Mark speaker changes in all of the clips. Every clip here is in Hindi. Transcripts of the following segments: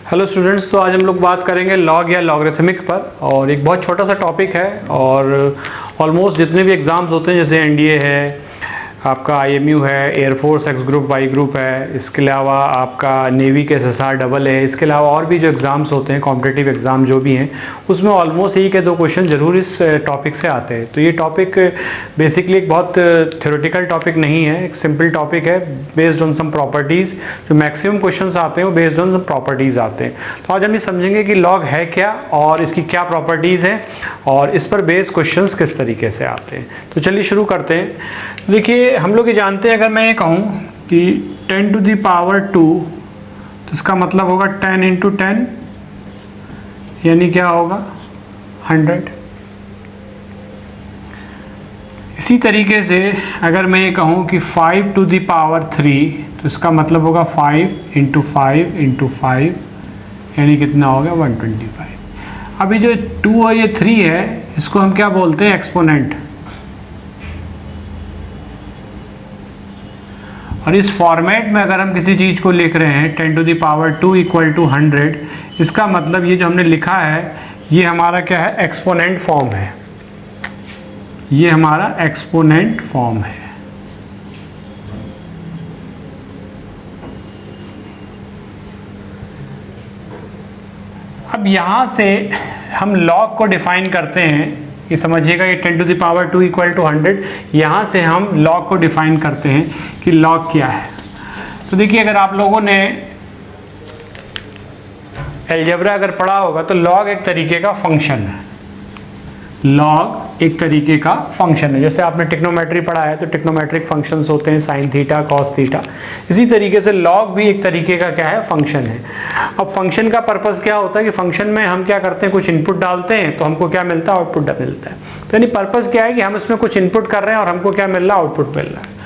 Speaker 1: हेलो स्टूडेंट्स, तो आज हम लोग बात करेंगे लॉग या लॉगरिथमिक पर। और एक बहुत छोटा सा टॉपिक है और ऑलमोस्ट जितने भी एग्ज़ाम्स होते हैं जैसे एनडीए है, आपका आईएमयू है, air force X group Y group है, इसके अलावा आपका नेवी के एसएसआर डबल है, इसके अलावा और भी जो एग्ज़ाम्स होते हैं कॉम्पिटिटिव एग्ज़ाम जो भी हैं उसमें ऑलमोस्ट एक या दो क्वेश्चन ज़रूर इस टॉपिक से आते हैं। तो ये टॉपिक बेसिकली एक बहुत थ्योरेटिकल टॉपिक नहीं है, एक सिंपल टॉपिक है बेस्ड ऑन सम प्रॉपर्टीज़। जो मैक्सिमम क्वेश्चंस आते हैं वो बेस्ड ऑन सम प्रॉपर्टीज़ आते हैं। तो आज हम ये समझेंगे कि लॉग है क्या और इसकी क्या प्रॉपर्टीज़ हैं और इस पर बेस्ड क्वेश्चंस किस तरीके से आते हैं। तो चलिए शुरू करते हैं। देखिए, हम लोग ये जानते हैं, अगर मैं ये कहूँ कि 10 to the power 2 तो इसका मतलब होगा 10 into 10 यानी क्या होगा 100। इसी तरीके से अगर मैं ये कहूँ कि 5 to the power 3 तो इसका मतलब होगा 5 into 5 into 5 यानी कितना होगा 125। अभी जो 2 और ये 3 है इसको हम क्या बोलते हैं, एक्सपोनेंट। और इस फॉर्मेट में अगर हम किसी चीज़ को लिख रहे हैं 10 to the power 2 equal to 100, इसका मतलब ये जो हमने लिखा है ये हमारा क्या है, एक्सपोनेंट फॉर्म है। ये हमारा एक्सपोनेंट फॉर्म है। अब यहाँ से हम लॉग को डिफाइन करते हैं। ये समझिएगा, ये 10 to the power 2 equal to 100, यहाँ से हम लॉग को डिफाइन करते हैं कि लॉग क्या है। तो देखिए, अगर आप लोगों ने अलजेब्रा अगर पढ़ा होगा तो लॉग एक तरीके का फंक्शन है। लॉग एक तरीके का फंक्शन है। जैसे आपने ट्रिग्नोमेट्री पढ़ा है तो ट्रिग्नोमेट्रिक फंक्शंस होते हैं, साइन थीटा, कॉस थीटा। इसी तरीके से लॉग भी एक तरीके का क्या है, फंक्शन है। अब फंक्शन का पर्पस क्या होता है कि फंक्शन में हम क्या करते हैं, कुछ इनपुट डालते हैं तो हमको क्या मिलता है, आउटपुट मिलता है। तो यानी पर्पस क्या है कि हम इसमें कुछ इनपुट कर रहे हैं और हमको क्या मिल रहा है, आउटपुट मिल रहा है।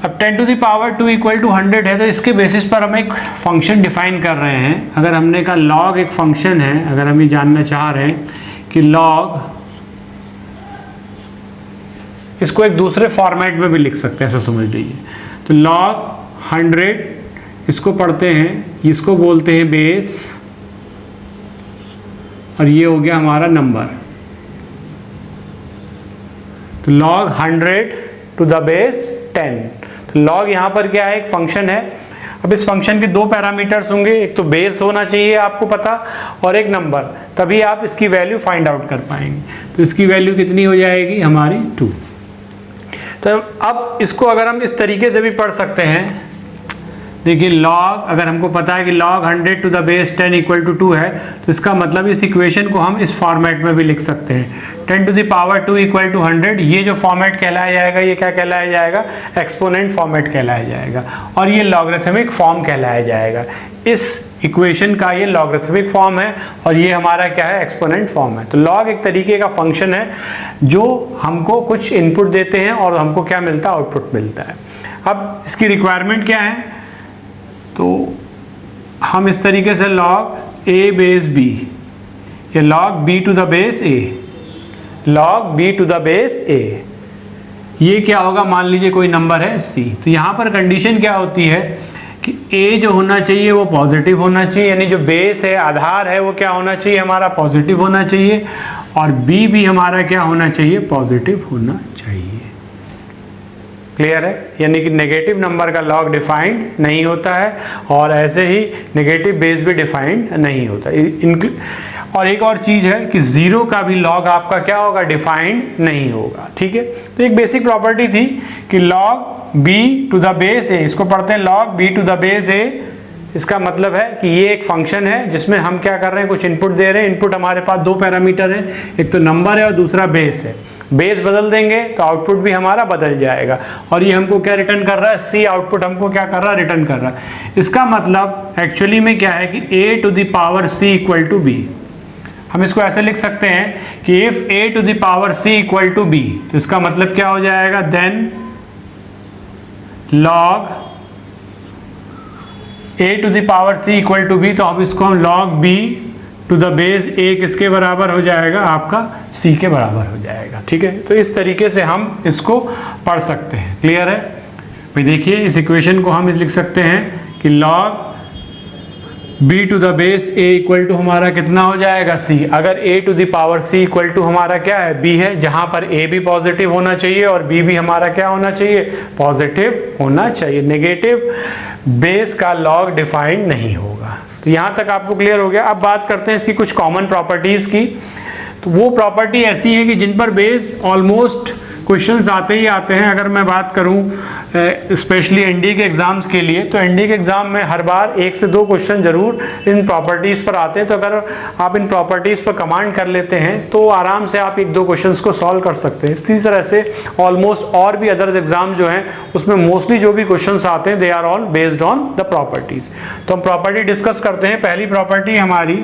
Speaker 1: अब 10 to the power 2 equal to 100 है तो इसके बेसिस पर हम एक फंक्शन डिफाइन कर रहे हैं। अगर हमने कहा लॉग एक फंक्शन है, अगर हम ये जानना चाह रहे हैं कि लॉग, इसको एक दूसरे फॉर्मेट में भी लिख सकते हैं, ऐसा समझ लीजिए। तो log 100 इसको पढ़ते हैं, इसको बोलते हैं बेस, और ये हो गया हमारा नंबर। तो log 100 टू द बेस 10। तो log यहाँ पर क्या है, एक फंक्शन है। अब इस फंक्शन के दो पैरामीटर्स होंगे, एक तो बेस होना चाहिए आपको पता, और एक नंबर, तभी आप इसकी वैल्यू फाइंड आउट कर पाएंगे। तो इसकी वैल्यू कितनी हो जाएगी हमारी 2। तो अब इसको अगर हम इस तरीके से भी पढ़ सकते हैं, देखिए लॉग, अगर हमको पता है कि log 100 to the base 10 equal to 2 है तो इसका मतलब इस इक्वेशन को हम इस फॉर्मेट में भी लिख सकते हैं। 10 to the power 2 equal to 100, ये जो फॉर्मेट कहलाया जाएगा ये क्या कहलाया जाएगा, एक्सपोनेंट फॉर्मेट कहलाया जाएगा, और ये लॉगरिथमिक फॉर्म कहलाया जाएगा। इस इक्वेशन का ये लॉगरिथमिक फॉर्म है और ये हमारा क्या है, एक्सपोनेंट फॉर्म है। तो लॉग एक तरीके का फंक्शन है जो हमको कुछ इनपुट देते हैं और हमको क्या मिलता है, आउटपुट मिलता है। अब इसकी रिक्वायरमेंट क्या है, तो हम इस तरीके से log a बेस b या log b to the base a, log b to the base a, ये क्या होगा, मान लीजिए कोई नंबर है c। तो यहाँ पर कंडीशन क्या होती है कि a जो होना चाहिए वो पॉजिटिव होना चाहिए, यानी जो बेस है, आधार है, वो क्या होना चाहिए, हमारा पॉजिटिव होना चाहिए, और b भी हमारा क्या होना चाहिए, पॉजिटिव होना चाहिए। क्लियर है, यानी कि नेगेटिव नंबर का लॉग डिफाइंड नहीं होता है और ऐसे ही नेगेटिव बेस भी डिफाइंड नहीं होता। और एक और चीज़ है कि ज़ीरो का भी लॉग आपका क्या होगा, डिफाइंड नहीं होगा। ठीक है, तो एक बेसिक प्रॉपर्टी थी कि log b to the base a, इसको पढ़ते हैं log b to the base a। इसका मतलब है कि ये एक फंक्शन है जिसमें हम क्या कर रहे हैं, कुछ इनपुट दे रहे हैं। इनपुट हमारे पास दो पैरामीटर है, एक तो नंबर है और दूसरा बेस है। बेस बदल देंगे तो आउटपुट भी हमारा बदल जाएगा, और ये हमको क्या रिटर्न कर रहा है, सी आउटपुट हमको क्या कर रहा है, रिटर्न कर रहा है। इसका मतलब एक्चुअली में क्या है कि a to the power c equal to b। हम इसको ऐसे लिख सकते हैं कि if a to the power c equal to b, तो इसका मतलब क्या हो जाएगा, then log a to the power c equal to b। तो अब इसको हम log b to the base a किसके बराबर हो जाएगा, आपका c के बराबर हो जाएगा। ठीक है, तो इस तरीके से हम इसको पढ़ सकते हैं। क्लियर है भाई, देखिए इस इक्वेशन को हम लिख सकते हैं कि log b to the base a equal to हमारा कितना हो जाएगा c। अगर a to the power c equal to हमारा क्या है b है, जहां पर a भी पॉजिटिव होना चाहिए और b भी हमारा क्या होना चाहिए, पॉजिटिव होना चाहिए। नेगेटिव बेस का लॉग डिफाइंड नहीं होगा। तो यहां तक आपको क्लियर हो गया। अब बात करते हैं इसकी कुछ कॉमन प्रॉपर्टीज की। तो वो प्रॉपर्टी ऐसी है कि जिन पर बेस ऑलमोस्ट क्वेश्चंस आते ही आते हैं। अगर मैं बात करूं स्पेशली एनडीए के एग्जाम्स के लिए, तो एनडीए के एग्जाम में हर बार 1 से 2 क्वेश्चन जरूर इन प्रॉपर्टीज पर आते हैं। तो अगर आप इन प्रॉपर्टीज पर कमांड कर लेते हैं तो आराम से आप 1-2 क्वेश्चंस को सॉल्व कर सकते हैं। इसी तरह से ऑलमोस्ट और भी अदर एग्जाम जो हैं उसमें मोस्टली जो भी क्वेश्चंस आते हैं they are all based on the properties. तो हम प्रॉपर्टी डिस्कस करते हैं। पहली प्रॉपर्टी हमारी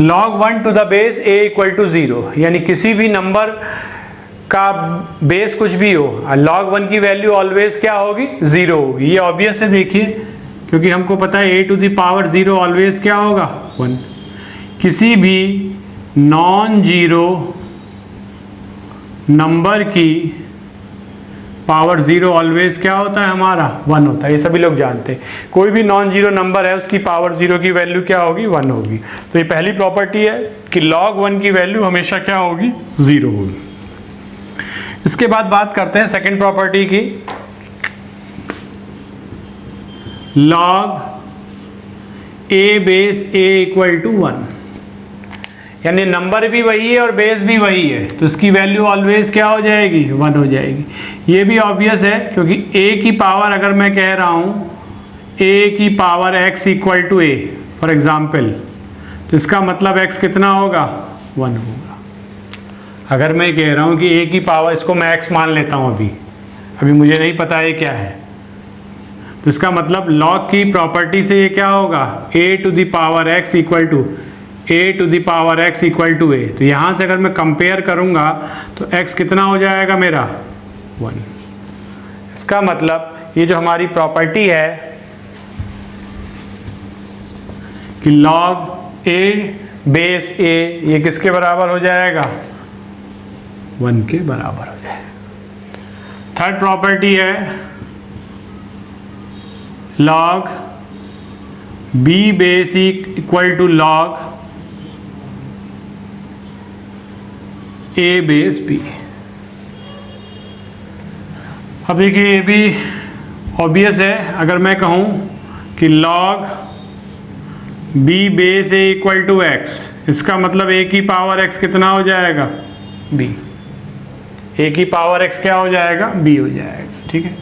Speaker 1: log 1 to the base a equal to 0, यानी किसी भी नंबर का बेस कुछ भी हो, log 1 की वैल्यू ऑलवेज क्या होगी, 0 होगी। ये ऑब्वियस है, देखिए, क्योंकि हमको पता है a to the power 0 always क्या होगा, 1। किसी भी नॉन जीरो नंबर की पावर 0 ऑलवेज क्या होता है हमारा, 1 होता है। ये सभी लोग जानते हैं। कोई भी नॉन जीरो नंबर है उसकी पावर 0 की वैल्यू क्या होगी, 1 होगी। तो ये पहली प्रॉपर्टी है कि log 1 की वैल्यू हमेशा क्या होगी, 0 होगी। इसके बाद बात करते हैं सेकंड प्रॉपर्टी की, log a base a equal to 1, यानी नंबर भी वही है और बेस भी वही है, तो इसकी वैल्यू ऑलवेज क्या हो जाएगी, 1 हो जाएगी। ये भी ऑब्वियस है, क्योंकि a की पावर अगर मैं कह रहा हूँ a की power x equal to a for example, तो इसका मतलब x कितना होगा, 1 होगा। अगर मैं कह रहा हूँ कि a की पावर, इसको मैं x मान लेता हूँ, अभी मुझे नहीं पता है क्या है, तो इसका मतलब log की प्रॉपर्टी से ये क्या होगा, a to the power x equal to a to the power x equal to a। तो यहाँ से अगर मैं कंपेयर करूँगा तो x कितना हो जाएगा मेरा, 1। इसका मतलब ये जो हमारी प्रॉपर्टी है कि log a बेस a, ये किसके बराबर हो जाएगा, 1 के बराबर हो जाएगा। थर्ड प्रॉपर्टी है log b base equal to log a base b। अब देखिए ये भी ऑब्वियस है। अगर मैं कहूँ कि log b base a equal to x, इसका मतलब a की पावर x कितना हो जाएगा, b। a की पावर x क्या हो जाएगा, b हो जाएगा, ठीक है।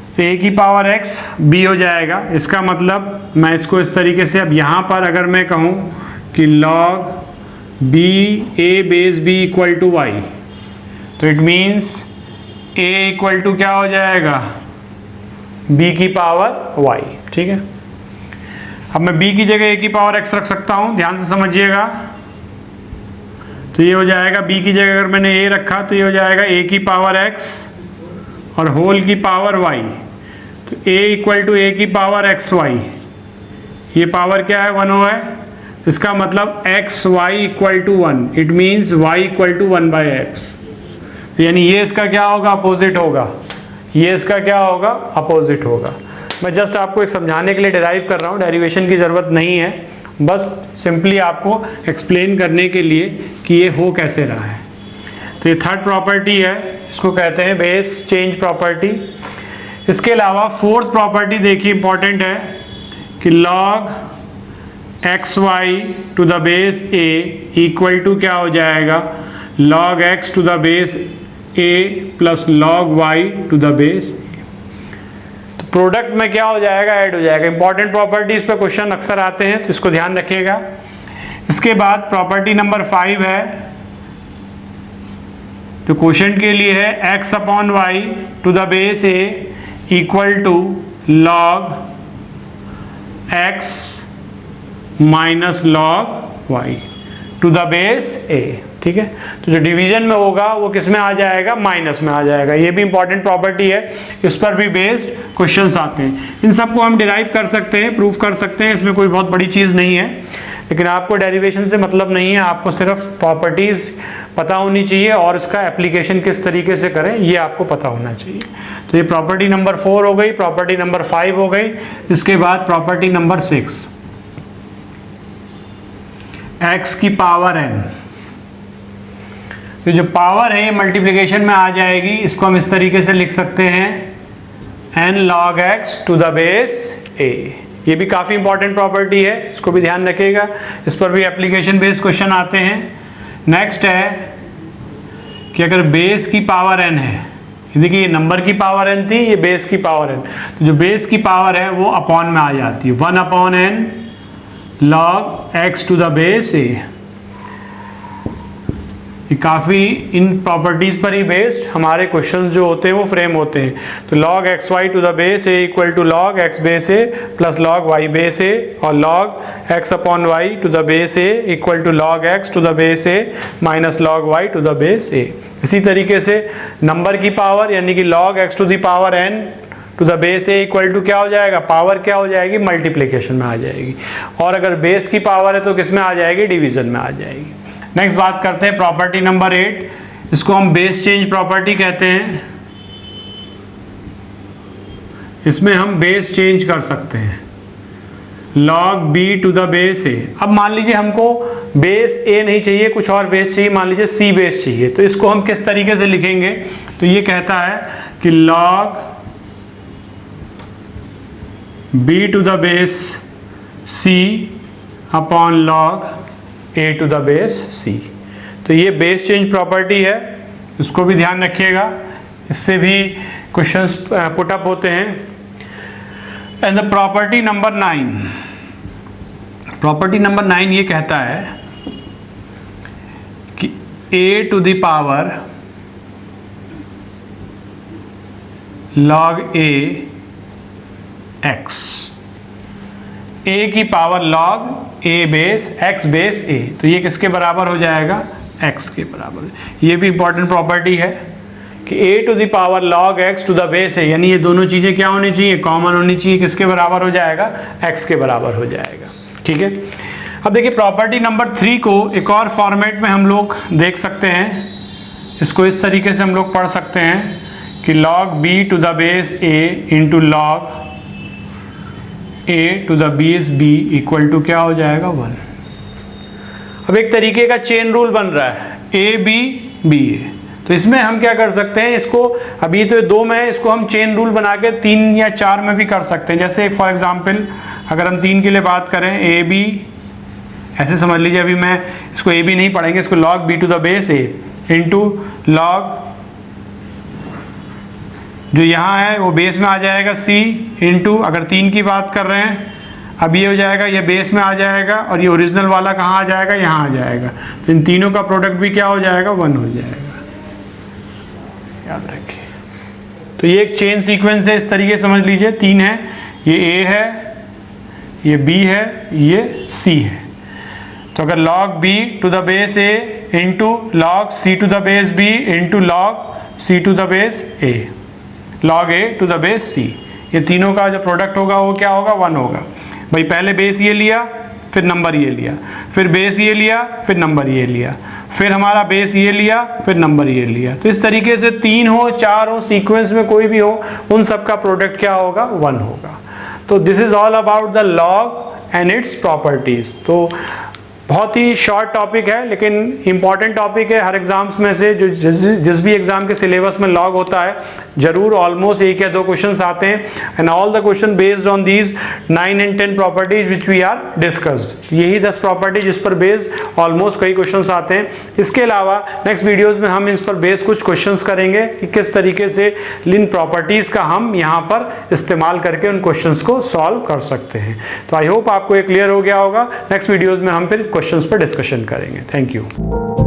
Speaker 1: तो a की पावर x b हो जाएगा। इसका मतलब मैं इसको इस तरीके से, अब यहाँ पर अगर मैं कहूँ कि log b a base b equal to y, तो it means a equal to क्या हो जाएगा, b की पावर y, ठीक है। अब मैं b की जगह a की पावर x रख सकता हूँ, ध्यान से समझिएगा। तो ये हो जाएगा, b की जगह अगर मैंने a रखा तो ये हो जाएगा a की पावर x और होल की पावर y। तो a इक्वल टू a की पावर एक्स वाई, ये पावर क्या है, 1 है। इसका मतलब x y equal to 1, it means y equal to 1 by x. यानी ये इसका क्या होगा, अपोजिट होगा। ये इसका क्या होगा, अपोजिट होगा। मैं जस्ट आपको एक समझाने के लिए डेराइव कर रहा हूँ, डेरिवेशन की ज़रूरत नहीं है, बस सिंपली आपको एक्सप्लेन करने के लिए कि ये हो कैसे रहा है। तो ये थर्ड प्रॉपर्टी है, इसको कहते हैं बेस चेंज प्रॉपर्टी। इसके अलावा फोर्थ प्रॉपर्टी देखिए इंपॉर्टेंट है कि log x y to the base a equal to क्या हो जाएगा, log x to the base a plus log y to the base a। तो प्रोडक्ट में क्या हो जाएगा, ऐड हो जाएगा। इंपॉर्टेंट प्रॉपर्टीज पे क्वेश्चन अक्सर आते हैं, तो इसको ध्यान रखिएगा। इसके बाद प्रॉपर्टी नंबर 5 है, जो क्वेश्चन के लिए है x upon y to the base a equal to log x minus log y to the base a, ठीक है। तो जो डिवीजन में होगा वो किस में आ जाएगा, माइनस में आ जाएगा। ये भी इंपॉर्टेंट प्रॉपर्टी है, इस पर भी बेस्ड क्वेश्चंस आते हैं। इन सबको हम डिराइव कर सकते हैं, प्रूफ कर सकते हैं, इसमें कोई बहुत बड़ी चीज़ नहीं है। लेकिन आपको डेरिवेशन से मतलब नहीं है, आपको सिर्फ प्रॉपर्टीज़ पता होनी चाहिए और इसका एप्लीकेशन किस तरीके से करें ये आपको पता होना चाहिए। तो ये प्रॉपर्टी नंबर 4 हो गई, प्रॉपर्टी नंबर 5 हो गई। इसके बाद प्रॉपर्टी नंबर 6, x की पावर n। तो जो पावर है ये मल्टीप्लिकेशन में आ जाएगी, इसको हम इस तरीके से लिख सकते हैं n log x to the base a। ये भी काफ़ी इंपॉर्टेंट प्रॉपर्टी है, इसको भी ध्यान रखिएगा, इस पर भी एप्लीकेशन बेस्ड क्वेश्चन आते हैं। नेक्स्ट है कि अगर बेस की पावर n है, देखिए ये नंबर की पावर n थी, ये बेस की पावर n, तो जो बेस की पावर है वो अपॉन में आ जाती है, 1/n log x to the base a। ये काफ़ी इन प्रॉपर्टीज़ पर ही बेस्ड हमारे क्वेश्चंस जो होते हैं वो फ्रेम होते हैं। तो log xy to the base a equal to log x base a plus log y base a, और log x upon y to the base a equal to log x to the base a minus log y to the base a। इसी तरीके से नंबर की पावर यानी कि log x to the power n to the base a equal to क्या हो जाएगा, पावर क्या हो जाएगी, मल्टीप्लिकेशन में आ जाएगी। और अगर बेस की पावर है तो किस में आ जाएगी, डिवीजन में आ जाएगी। नेक्स्ट बात करते हैं प्रॉपर्टी नंबर 8, इसको हम बेस चेंज प्रॉपर्टी कहते हैं। इसमें हम बेस चेंज कर सकते हैं, log b to the base a। अब मान लीजिए हमको बेस a नहीं चाहिए, कुछ और बेस चाहिए, मान लीजिए c बेस चाहिए, तो इसको हम किस तरीके से लिखेंगे, तो ये कहता है कि log b to the base c upon log a to the base c। तो ये बेस चेंज प्रॉपर्टी है, इसको भी ध्यान रखिएगा, इससे भी क्वेश्चंस पुट अप होते हैं। And the property number 9, property number 9 ये कहता है कि a to the power log a x, a की power log a base x base a, तो ये किसके बराबर हो जाएगा, x के बराबर। ये भी इंपॉर्टेंट प्रॉपर्टी है कि a to the power log x to the base a, यानी ये दोनों चीज़ें क्या होनी चाहिए, कॉमन होनी चाहिए, किसके बराबर हो जाएगा, x के बराबर हो जाएगा। ठीक है, अब देखिए प्रॉपर्टी नंबर 3 को एक और फॉर्मेट में हम लोग देख सकते हैं, इसको इस तरीके से हम लोग पढ़ सकते हैं कि log b to the base a into log a to the base b equal to क्या हो जाएगा, 1। अब एक तरीके का चेन रूल बन रहा है, a b b a, तो इसमें हम क्या कर सकते हैं, इसको अभी तो 2 में है, इसको हम चेन रूल बना के 3 या 4 में भी कर सकते हैं। जैसे फॉर एग्जांपल अगर हम 3 के लिए बात करें, a b, ऐसे समझ लीजिए, अभी मैं इसको a b नहीं पढ़ेंगे, इसको log b to the base a into log जो यहाँ है वो बेस में आ जाएगा c इंटू, अगर 3 की बात कर रहे हैं, अब ये हो जाएगा, ये बेस में आ जाएगा और ये ओरिजिनल वाला कहाँ आ जाएगा, यहाँ आ जाएगा, तो इन तीनों का प्रोडक्ट भी क्या हो जाएगा, 1 हो जाएगा, याद रखिए। तो ये एक चेन सीक्वेंस है, इस तरीके समझ लीजिए, 3 है, ये a है, ये b है, ये c है। तो अगर log b to the base a into log c to the base b into log c to the base a, log a to the base c, ये तीनों का जो प्रोडक्ट होगा वो क्या होगा, 1 होगा। भाई पहले बेस ये लिया, फिर नंबर ये लिया, फिर बेस ये लिया, फिर नंबर ये लिया, फिर हमारा बेस ये लिया, फिर नंबर ये लिया। तो इस तरीके से 3 हो 4 हो, सीक्वेंस में कोई भी हो, उन सब का प्रोडक्ट क्या होगा, 1 होगा। तो this is all about the log and its properties. तो बहुत ही शॉर्ट टॉपिक है लेकिन इंपॉर्टेंट टॉपिक है, हर एग्जाम्स में से जो जिस भी एग्जाम के सिलेबस में लॉग होता है जरूर ऑलमोस्ट 1 या 2 क्वेश्चंस आते हैं, and all the question based on these 9 and 10 properties which we are discussed. यही 10 प्रॉपर्टी जिस पर बेस्ड ऑलमोस्ट कई क्वेश्चंस आते हैं। इसके अलावा नेक्स्ट वीडियोज में हम इस पर बेस्ड कुछ क्वेश्चंस करेंगे कि किस तरीके से इन प्रॉपर्टीज का हम यहाँ पर इस्तेमाल करके उन क्वेश्चंस को सॉल्व कर सकते हैं। तो आई होप आपको ये क्लियर हो गया होगा। नेक्स्ट वीडियोज में हम फिर क्वेश्चंस पर डिस्कशन करेंगे। Thank you.